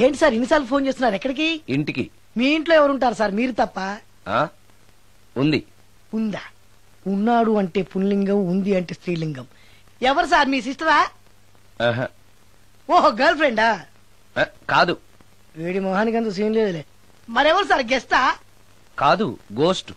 ఏంటి సార్ ఇన్నిసార్లు ఫోన్ చేస్తున్నారు? ఎక్కడికి? ఇంటికి. మీ ఇంట్లో ఎవరుంటారు సార్? మీరు తప్ప. ఉంది. ఉందా? ఉన్నాడు అంటే పుల్లింగం, ఉంది అంటే స్త్రీలింగం. ఎవరు సార్? మీ సిస్టరా? ఓహో, గర్ల్ ఫ్రెండా? కాదు. వీడి మొహానికి అంత సీన్ లేదులే. మరెవరు సార్? గెస్టా? కాదు, గోస్ట్.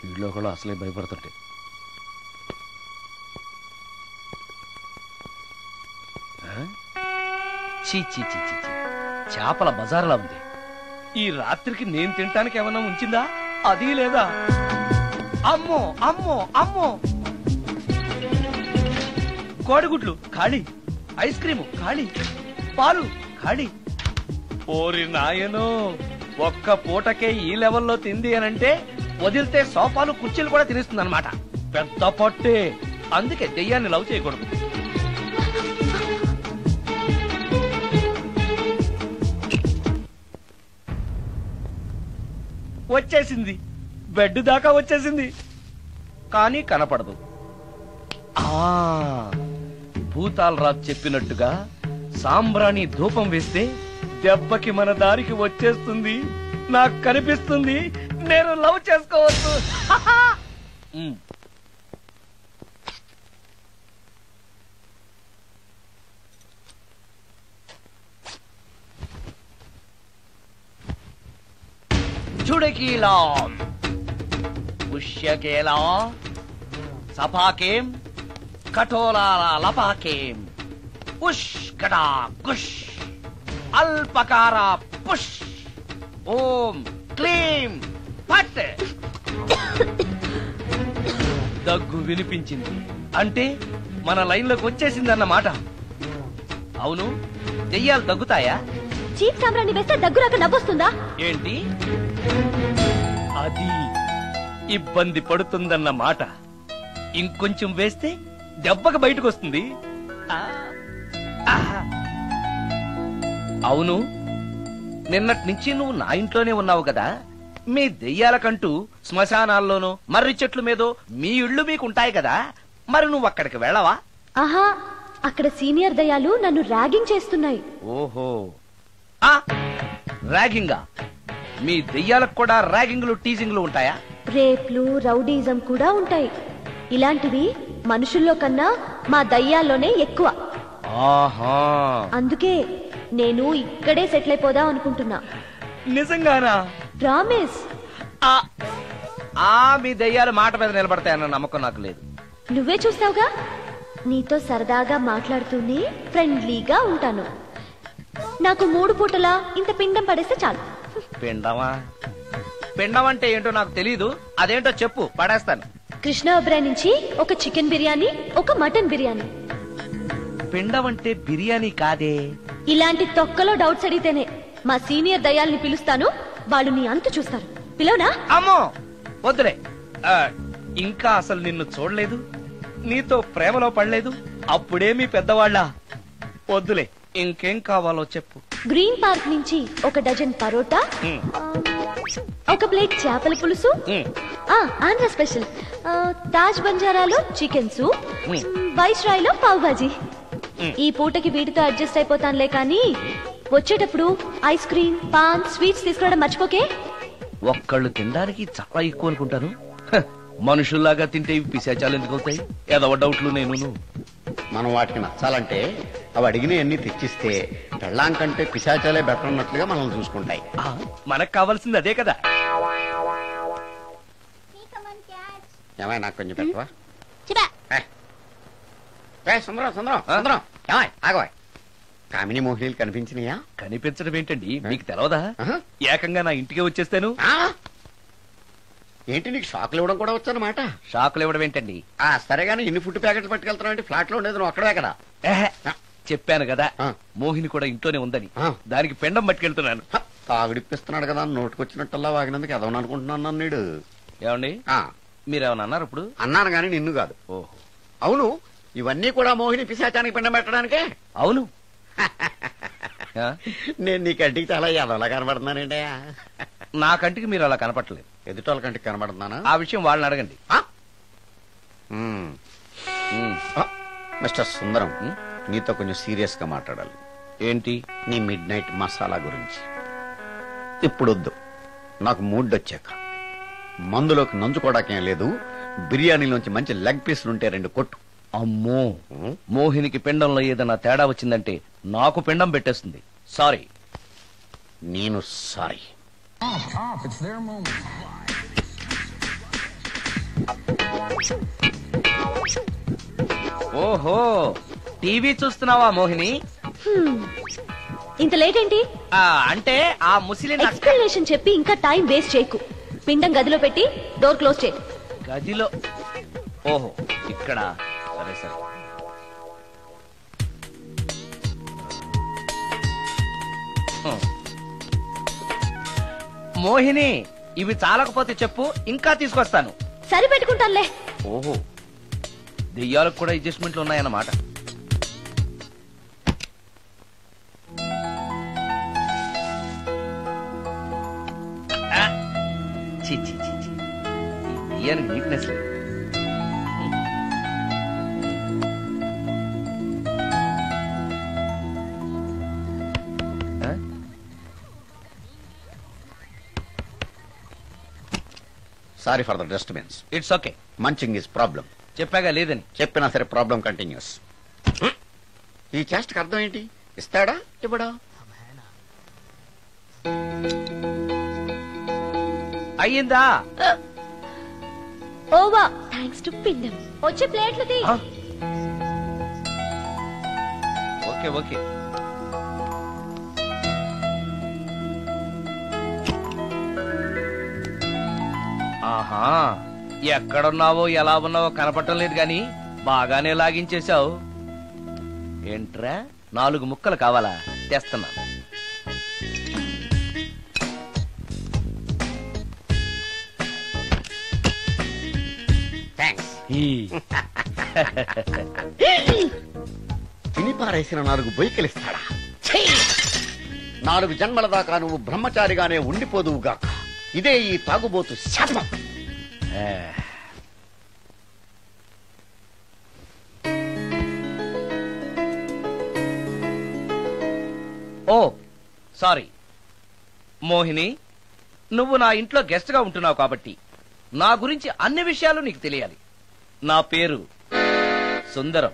వీళ్ళు కూడా అసలే భయపడుతుంటే. చీ చీ చీ చీ, చేపల బజార్లా ఉంది. ఈ రాత్రికి నేను తినటానికి ఏమన్నా ఉంచిందా? అది లేదా? అమ్మో అమ్మో అమ్మో, కోడిగుడ్లు ఖాళీ, ఐస్ క్రీము ఖాళీ, పాలు ఖాళీ. ఓరి నాయనో, ఒక్క పూటకే ఈ లెవెల్లో తింది అనంటే వదిలితే సోఫాలు కుర్చీలు కూడా తినేస్తుంది అనమాట. పెద్ద పొట్టే. అందుకే దెయ్యాన్ని లవ్ చేయకూడదు. వచ్చేసింది, బెడ్ దాకా వచ్చేసింది, కానీ కనపడదు. భూతాలరాజు చెప్పినట్టుగా సాంబ్రాణి ధూపం వేస్తే దెబ్బకి మన దారికి వచ్చేస్తుంది. నాకు కనిపిస్తుంది, నేను లవ్ చేసుకోవచ్చు. చుడకీలా పుష్యకేలా సపాకేం కఠోలాల లపాకేం పుష్ కడా కుష్ అల్పకార పుష్ ఓం క్లీం పట్. దగ్గు వినిపించింది అంటే మన లైన్లోకి వచ్చేసిందన్నమాట. అవును, దెయ్యాలు దగ్గుతాయా? చీప్ సాంబ్రాణి వేస్తే దగ్గు రాక నవ్వొస్తుందా ఏంటి? అది ఇబ్బంది పడుతుందన్న మాట. ఇంకొంచెం వేస్తే దెబ్బకి బయటకు వస్తుంది. అవును, నిన్నటి నుంచి నువ్వు నా ఇంట్లోనే ఉన్నావు కదా. మీ దెయ్యాలకంటూ శ్మశానాల్లోనూ మర్రి చెట్ల మీదో మీ ఇళ్లు మీకుంటాయి కదా, మరి నువ్వు అక్కడికి వెళ్ళవా? ఆహా, అక్కడ సీనియర్ దయ్యాలు నన్ను ర్యాగింగ్ చేస్తున్నాయి. ఓహో, ర్యాగింగా? మీ దెయ్యాలకు కూడా ర్యాగింగ్లు టీజింగ్లు ఉంటాయా? రేప్లు, రౌడీజం కూడా ఉంటాయి. ఇలాంటివి మనుషుల్లో కన్నా మా దయ్యాల్లోనే ఎక్కువ. ఆహా, అందుకే నేను ఇక్కడే సెటిల్ అయిపోదాం అనుకుంటున్నా. నిజంగానా? ప్రామిస్. మీ దయ్యాలు మాట మీద నిలబడతాయన్న నమ్మకం నాకు లేదు. నువ్వే చూస్తావుగా, నీతో సరదాగా మాట్లాడుతూనే ఫ్రెండ్లీగా ఉంటాను. నాకు 3 పూటలా ఇంత పిండం పడేస్తే చాలు. పిండమా? పిండం అంటే ఏంటో నాకు తెలీదు, అదేంటో చెప్పు, పడేస్తాను. కృష్ణ ఒబ్రాయ్ నుంచి ఒక చికెన్ బిర్యానీ, ఒక మటన్ బిర్యానీ. పిండం అంటే బిర్యానీ కాదే. ఇలాంటి తొక్కలో డౌట్స్ అడిగితేనే మా సీనియర్ దయ్యాల్ని పిలుస్తాను, వాళ్ళు నీ అంతు చూస్తారు. పిలవనా? అమ్మో వద్దులే. ఇంకా అసలు నిన్ను చూడలేదు, నీతో ప్రేమలో పడలేదు, అప్పుడే మీ పెద్దవాళ్ళ. వద్దులే, ఇంకేం కావాలో చెప్పు. గ్రీన్ పార్క్ నుంచి ఒక డజన్ పరోటా, ఒక ప్లేట్ చేపల పులుసు, ఆంధ్ర స్పెషల్ తాజ్ బంజారాలో చికెన్ సూప్, వైస్ రాయ్ లో పావ్ బాజీ. ఈ పూటకి వీటితో అడ్జస్ట్ అయిపోతానులే, కానీ వచ్చేటప్పుడు ఐస్ క్రీమ్, పాన్, స్వీట్స్ తీసుకురావడం మర్చిపోకే. ఒక్కళ్ళు తినడానికి చాలా ఎక్కువ అనుకుంటాను. మనుషుల్లాగా తింటే ఇవి పిశాచాలు ఎందుకు అవుతాయి? ఏదో డౌట్లు. నేను మనం వాటికి నచ్చాలంటే అవి అడిగినవన్నీ తెచ్చిస్తే పెళ్ళాం కంటే పిశాచాలే బెటర్ అన్నట్లుగా మనల్ని చూసుకుంటాయి. మనకు కావాల్సింది అదే కదా. ఏమై నాకు కొంచెం పెట్టవా? సుందరం సుందరం సుందరం, ఏమై ఆగవా? కామిని మోహినీలు కనిపించినాయా? కనిపించడం ఏంటండి, మీకు తెలవదా? ఏకంగా నా ఇంటికి వచ్చేస్తాను. ఏంటి, నీకు షాకులు ఇవ్వడం కూడా వచ్చానమాట? షాకులు ఇవ్వడం ఏంటండి? సరేగాని ఇన్ని ఫుడ్ ప్యాకెట్లు పట్టుకెళ్తున్నావు అంటే ఫ్లాట్ లో ఉండేది నువ్వు అక్కడే కదా. చెప్పాను కదా, మోహిని కూడా ఇంట్లోనే ఉందని. దానికి పెండం పట్టుకెళ్తున్నాను. తాగుడిప్పిస్తున్నాడు కదా, నోటుకొచ్చినట్టల్లా వాగినందుకు ఎదవని అనుకుంటున్నాను నీడు. ఏమండి, మీరేమన్నా అన్నారు ఇప్పుడు? అన్నాను గాని నిన్ను కాదు. ఓహో, అవును, ఇవన్నీ కూడా మోహిని పిశాచానికి పిండం పెట్టడానికే? అవును. ఆ? నేను నీ కంటికి చాలా ఎదవలా కనబడుతున్నానండి. నా కంటికి మీరు అలా కనపడలేదు. ఎదుటోళ్ళ కంటికి కనబడుతున్నానా? ఆ విషయం వాళ్ళని అడగండి. మిస్టర్ సుందరం, నీతో కొంచెం సీరియస్ గా మాట్లాడాలి. ఏంటి? నీ మిడ్ నైట్ మసాలా గురించి. ఇప్పుడు వద్దు, నాకు మూడ్ వచ్చాక. మందులోకి నంచుకోవడాకేం లేదు, బిర్యానీలోంచి మంచి లెగ్ పీసులుంటే 2 కొట్టు. అమ్మో, మోహినికి పిండంలో ఏదైనా తేడా వచ్చిందంటే నాకు పిండం పెట్టేస్తుంది. సారీ. నేను సారీ. ఓహో, టీవీ చూస్తున్నావా మోహిని? ఇంత లేట్ ఏంటి? అంటే ఆ ముసిలిన ఎక్స్ప్లెనేషన్ చెప్పి ఇంకా టైం వేస్ట్ చేయకు. పిండం గదిలో పెట్టి డోర్ క్లోజ్ చేయి. గదిలో? ఓహో, ఇక్కడ. సరే సరే. మోహిని, ఇవి చాలకపోతే చెప్పు, ఇంకా తీసుకొస్తాను. సరి పెట్టుకుంటానులే. ఓహో, దెయ్యాలకు కూడా అడ్జస్ట్మెంట్లు ఉన్నాయన్నమాట. ఛీ, ఛీ, ఛీ, ఛీ. ఈ దెయ్యానికి నీట్నెస్ లేదు. Sorry for the disturbance. It's okay. Munching is problem. చెప్పాగా లేదని. చెప్పినా సరే ప్రాబ్లం కంటిన్యూస్. ఈ చేష్టకి అర్థం ఏంటి? ఇస్తాడా ఇవ్వడా? అయ్యిందా? ఓవా, థ్యాంక్స్ టు పిండం. వచ్చే ప్లేట్లు తీ. Okay okay. ఆహా, ఎక్కడున్నావో ఎలా ఉన్నావో కనపడటం లేదు గాని బాగానే లాగించేశావు. ఏంట్రా, 4 ముక్కలు కావాలా? తెస్తున్నాను. థ్యాంక్స్. తిని పారేసిన 4 బొయ్యికలిస్తాడా? 4 జన్మల దాకా నువ్వు బ్రహ్మచారిగానే ఉండిపోదువుగాక. ఇదే ఈ తాగుబోతు శాపం. ఓ సారీ మోహిని, నువ్వు నా ఇంట్లో గెస్ట్ గా ఉంటున్నావు కాబట్టి నా గురించి అన్ని విషయాలు నీకు తెలియాలి. నా పేరు సుందరం.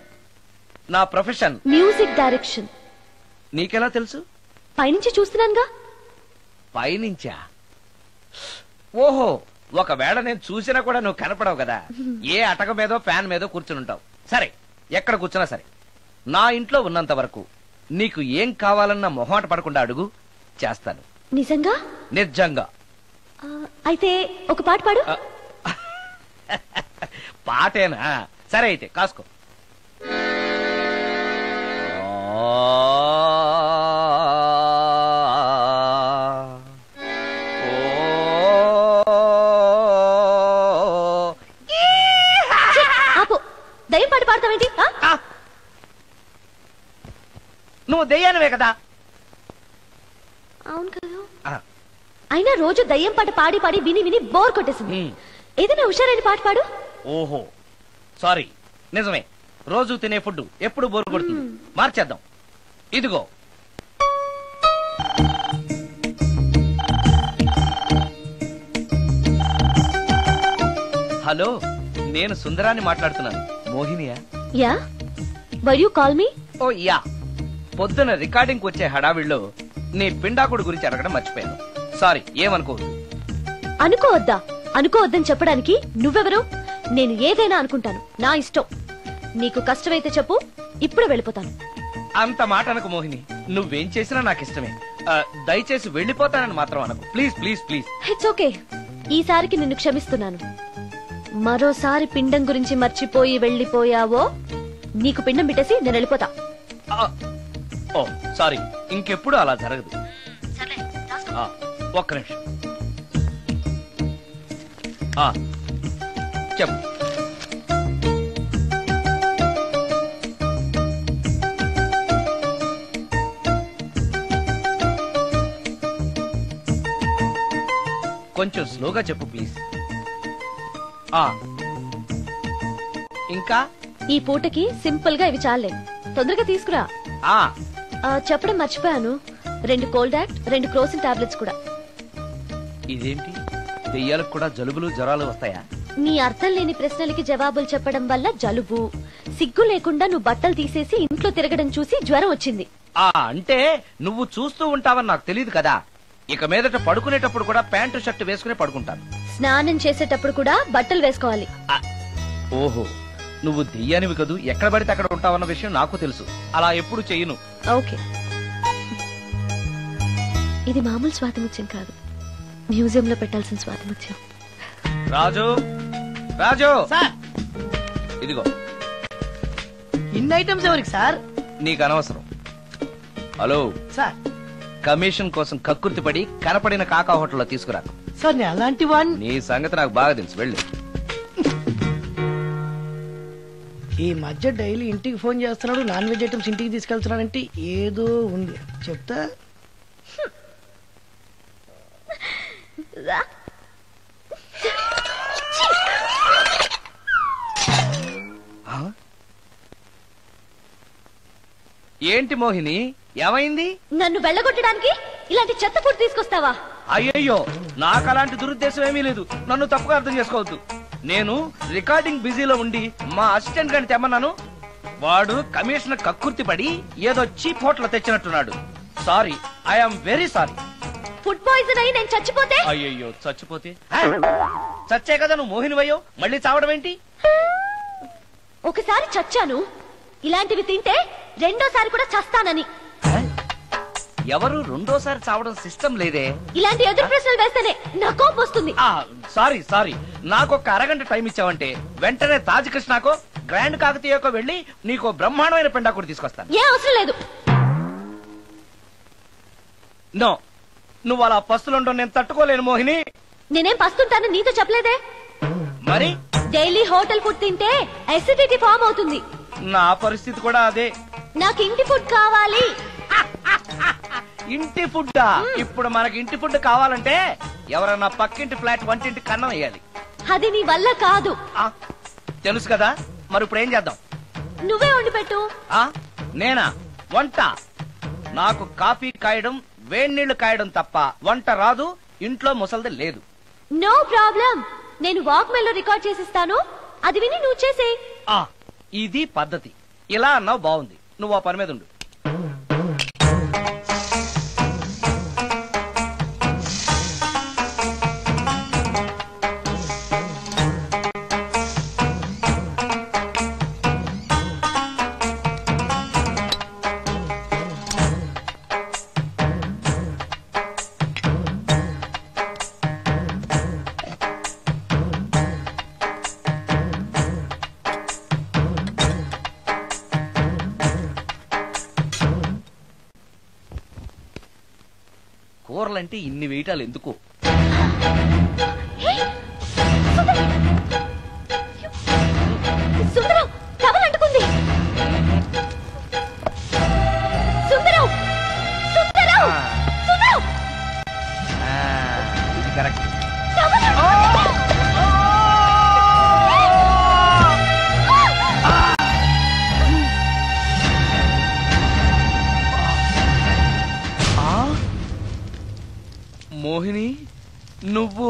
నా ప్రొఫెషన్ మ్యూజిక్ డైరెక్షన్. నీకెలా తెలుసు? పైనుంచి చూస్తున్నానుగా. పైనుంచా? ఓహో, ఒకవేళ నేను చూసినా కూడా నువ్వు కనపడవు కదా. ఏ అటక మీదో ఫ్యాన్ మీదో కూర్చునుంటావు. సరే, ఎక్కడ కూర్చున్నా సరే, నా ఇంట్లో ఉన్నంత వరకు నీకు ఏం కావాలన్నా మొహమాట పడకుండా అడుగు, చేస్తాను. నిజంగా? నిజంగా. అయితే ఒక పాట పాడు. పాటేనా? సరే అయితే కాసుకో. ఆపు, దయ్యం పాట పాడతావేంటి? నువ్వు దెయ్యానివే కదా. అవును కదా. అయినా రోజు దయ్యం పాట పాడి పాడి విని విని బోర్ కొట్టేసింది. ఏదైనా హుషారైన పాట పాడు. ఓహో సారీ, నిజమే. రోజు తినే ఫుడ్ ఎప్పుడు బోర్ కొడుతుంది. మార్చేద్దాం. ఇదిగో. హలో, నేను సుందరాన్ని మాట్లాడుతున్నాను. మోహినియా? Yeah, why you call me? Oh yeah, పొద్దున రికార్డింగ్ వచ్చే హడావిడిలో నీ పిండాకుడు గురించి అడగడం మర్చిపోయాను. సారీ, ఏమనుకోవద్దు. అనుకోవద్దా? అనుకోవద్దని చెప్పడానికి నువ్వెవరు? నేను ఏదైనా అనుకుంటాను, నా ఇష్టం. నీకు కష్టమైతే చెప్పు, ఇప్పుడు వెళ్ళిపోతాను. అంత మాట అనకు మోహిని. నువ్వేం చేసినా నాకు ఇష్టమే. దయచేసి వెళ్ళిపోతానని మాత్రం అనకు. Please please please. It's okay, ఈసారికి నిన్ను క్షమిస్తున్నాను. మరోసారి పిండం గురించి మర్చిపోయి వెళ్ళిపోయావో నీకు పిండం పెట్టేసి నేను వెళ్ళిపోతా. ఓ సారీ, ఇంకెప్పుడు అలా జరగదు. ఒక్క నిమిషం. చెప్పు. కొంచెం స్లోగా చెప్పు ప్లీజ్. ఇంకా ఈ పూటకి సింపుల్ గా ఇవి చాలే, తొందరగా తీసుకురా. ఆ చెప్పడం మర్చిపోయాను, 2 కోల్డ్ యాక్ట్, 2 క్రోసిన్ టాబ్లెట్స్ కూడా. ఇదేంటి, దెయ్యాలకు కూడా జలుబులు జ్వరాలు వస్తాయా? నీ అర్థం లేని ప్రశ్నలకి జవాబులు చెప్పడం వల్ల జలుబు, సిగ్గు లేకుండా నువ్వు బట్టలు తీసేసి ఇంట్లో తిరగడం చూసి జ్వరం వచ్చింది. అంటే నువ్వు చూస్తూ ఉంటావని నాకు తెలియదు కదా. ఇక మీదట పడుకునేటప్పుడు కూడా ప్యాంటు షర్ట్ వేసుకునే పడుకుంటాను. స్నానం చేసేటప్పుడు కూడా బట్టలు వేసుకోవాలి. ఓహో, నువ్వు దెయ్యానివి కదూ, ఎక్కడ పడితే అక్కడ ఉంటావన్న విషయం నాకు తెలుసు. అలా ఎప్పుడు చెయ్యను. ఓకే, ఇది మామూలు స్వాతిముత్యం కాదు, మ్యూజియం లో పెట్టాల్సిన స్వాతిముత్యం. రాజు, రాజు సార్, ఇదిగో. ఇన్ని ఐటమ్స్ ఎవరికి సార్? నీకు అనవసరం. Hello sir. కమిషన్ కోసం కక్కుర్తి పడి కనపడిన కాకా హోటల్లో తీసుకురా. సార్ నేను అలాంటి వాడిని. నీ సంగతి నాకు బాగా తెలుసు, వెళ్ళు. ఈ మధ్య డైలీ ఇంటికి ఫోన్ చేస్తున్నాడు, నాన్ వెజ్ ఐటమ్స్ ఇంటికి తీసుకెళ్తున్నాడంటే ఏదో ఉంది, చెప్తా. ఏంటి మోహిని, ఏమైంది? నన్ను వెళ్ళగొట్టడానికి ఇలాంటి చెత్త ఫుడ్ తీసుకొస్తావా? అయ్యయ్యో, నాకు అలాంటి దురుద్దేశం ఏమీ లేదు, నన్ను తప్పుగా అర్థం చేసుకోవద్దు. నేను రికార్డింగ్ బిజీలో ఉండి మా అసిస్టెంట్ గారిని తెమ్మన్నాను. వాడు కమిషనర్ కక్కుర్తి పడి ఏదో చీప్ హోటల్ తెచ్చినట్టున్నాడు. Sorry, I'm very sorry. Food poison అయి నేను చచ్చిపోతే? అయ్యయ్యో, చచ్చిపోతే? చచ్చే కదా నువ్వు మోహినివయ్యో, మళ్ళీ చావడం ఏంటి? ఒకసారి చచ్చాను, ఇలాంటివి తింటే రెండోసారి కూడా చస్తానని. ఎవరు రెండోసారి చావడం సిస్టమ్ లేదే. ఇలాంటి ఎదురు ప్రశ్నలు వేస్తేనే నా కోపం వస్తుంది. సారీ సారీ, నాకు ఒక అరగంట టైం ఇచ్చావంటే వెంటనే తాజ్ కృష్ణకో గ్రాండ్ కాకతీయకో వెళ్ళి నీకు బ్రహ్మాండమైన పెండాకుడు తీసుకొస్తాను. ఏ అవసరం లేదు. నో, నువ్వు అలా పస్తులుండవు, నేను తట్టుకోలేను మోహిని. నేనేం పస్తుంటాను నీతో చెప్పలేదే. మరి డైలీ హోటల్ ఫుడ్ తింటే అసిడిటీ ఫామ్ అవుతుంది. నా పరిస్థితి కూడా అదే. నాకు ఇంటి ఫుడ్ కావాలి. ఇంటి ఫుడ్డా? ఇప్పుడు మనకి ఇంటి ఫుడ్ కావాలంటే ఎవరన్నా పక్కింటి ఫ్లాట్ వంటింటి కన్నం వేయాలి. అది నీ వల్ల కాదు. తెలుసు కదా, మరి ఇప్పుడు ఏం చేద్దాం? నువ్వే వండి పెట్టు. నేనా వంట? నాకు కాఫీ కాయడం, వేడి నీళ్లు కాయడం తప్ప వంట రాదు. ఇంట్లో ముసల్ది లేదు. నో ప్రాబ్లం, నేను వాక్ మెయిల్ లో రికార్డ్ చేసిస్తాను, అది విని నువ్వు చేసే. ఇది పద్ధతి. ఇలా అన్నావు, బాగుంది. నువ్వు ఆ పని మీద ఉండు. కూరలంటే ఇన్ని వేయటాలు ఎందుకు? సుందరం, కవర్ అంటుకుంది. సుందరం, సుందరం, సుందరం. ఇది కరెక్ట్. మోహిని, నువ్వు